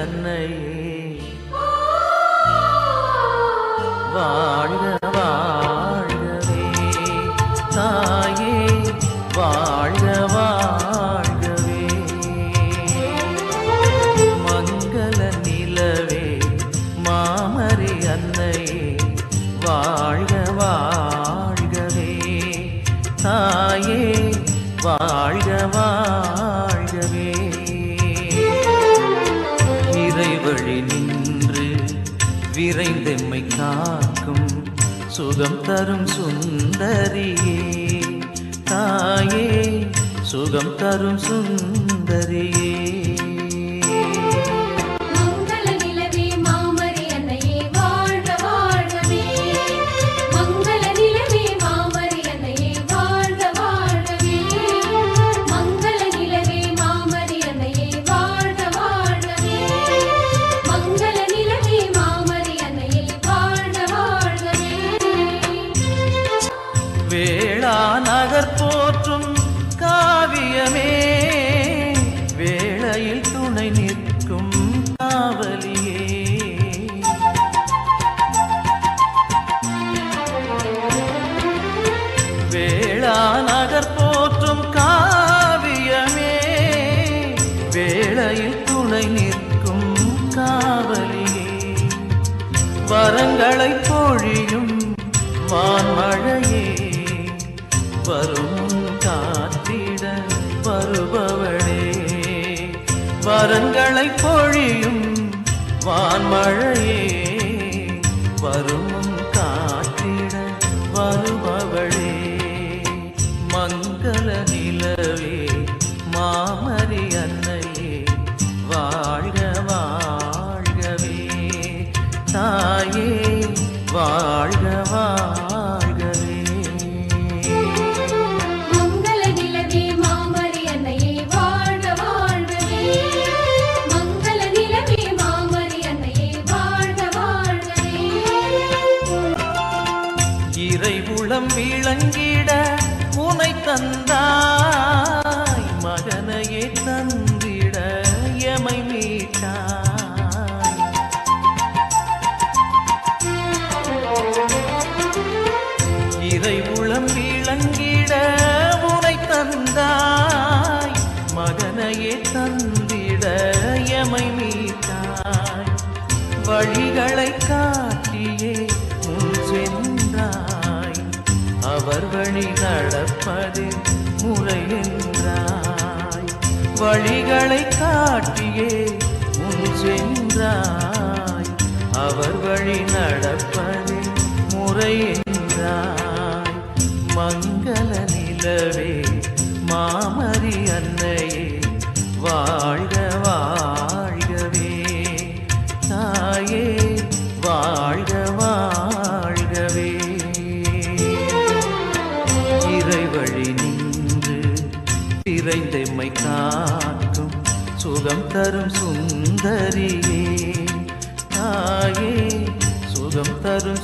அன்னையே வாழ்க வாழ்கவே தாயே வாழ்க வாழ்கவே மங்கள நிலவே மாமரி அன்னையே வாழ்க வாழ்கவே தாயே வாழ்க வாழ்கவே இறைவழி நின்று விரைந்தெம்மை காக்கும் சுகம் தரும் சுந்தரியே தாயே சுகம் தரும் சுந்தரியே வேளா நகர் போற்றும் காவியமே வேளையில் துணை நிற்கும் காவலியே வேளா நகர் போற்றும் காவியமே வேளையில் துணை நிற்கும் காவலியே வரங்களை பொழியும் வான்மழையே வரும் காத்திட வருபவளே வரங்களை பொழியும் வான்மழையே வரும் காத்திட வருபவளே மங்கள நிலவே மாமரி அன்னையே வாழ்க வாழ்கவே தாயே வாழ்க வாழ்கவே இறைவுளம் விளங்கிட உனை தந்தாய் மகனையே தந்திட எமை மீட்டாய் இறைவுளம் விளங்கிட உனை தந்தாய் மகனையே தந்திட எமை மீட்டாய் வழிகளை காட்டியே முன் சென்றாய் அவர் வழி நடப்பது முறை என்றாய் வழிகளை காட்டியே முன் சென்றாய் அவர் வழி நடப்பது முறை என்றாய் மங்கள நிலவே மாமரி அன்னையே வாழ்க வாழ்கவே தாயே வாழ்க வாழ்கவே இறைவழி நின்று திரைந்தெம்மை காக்கும் சுகம் தரும் சுந்தரியே தாயே சுகம் தரும்